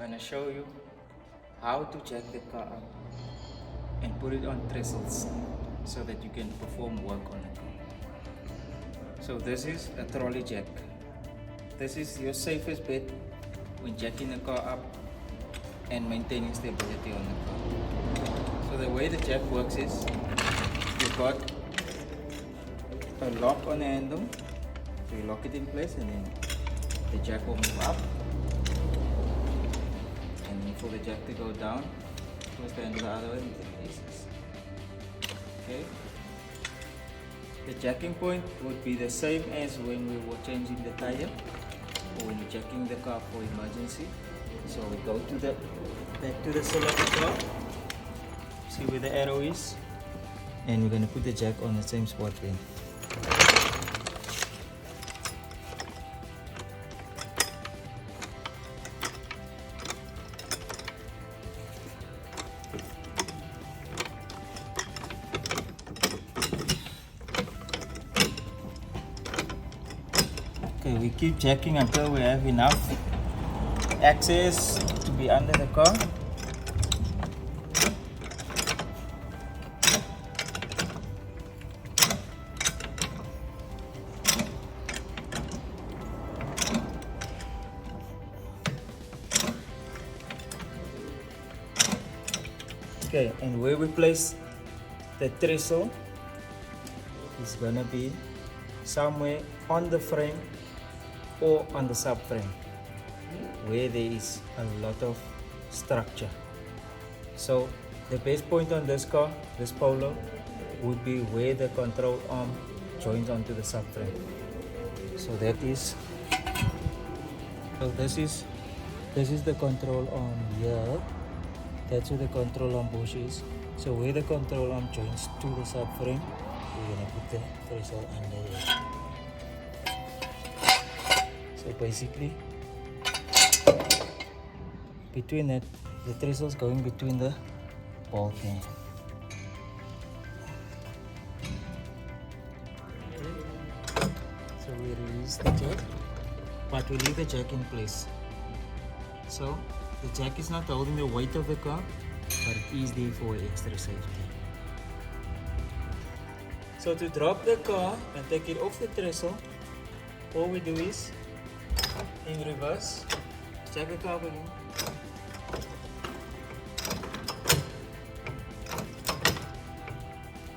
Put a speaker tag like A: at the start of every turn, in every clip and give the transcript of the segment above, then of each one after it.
A: going to show you how to jack the car up and put it on trestles so that you can perform work on the car. So this is a trolley jack. This is your safest bet when jacking the car up and maintaining stability on the car. So the way the jack works is you've got a lock on the handle, so you lock it in place and then the jack will move up, and then for the jack to go down, twist the handle the other way and it releases. Okay. The jacking point would be the same as when we were changing the tire or when we're jacking the car for emergency. So we go to the back to the sill of the car, see where the arrow is, and we're going to put the jack on the same spot then. Okay, we keep jacking until we have enough access to be under the car. Okay, and where we place the trestle is gonna be somewhere on the frame or on the subframe where there is a lot of structure. So the best point on this car, this Polo, would be where the control arm joins onto the subframe. So that is, so this is the control arm here. That's where the control arm bush is. So where the control arm joins to the subframe, we're gonna put the trestle under here. So basically, between that, the trestle is going between the bolt here. Okay. So we release the jack, but we leave the jack in place. So the jack is not holding the weight of the car, but it is there for extra safety. So to drop the car and take it off the trestle, all we do is in reverse, jack the car again.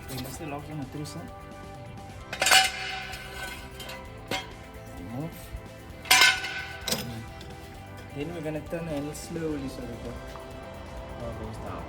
A: Release the locks on the trestle. Move. Then we're gonna turn the handle slowly so the car goes down.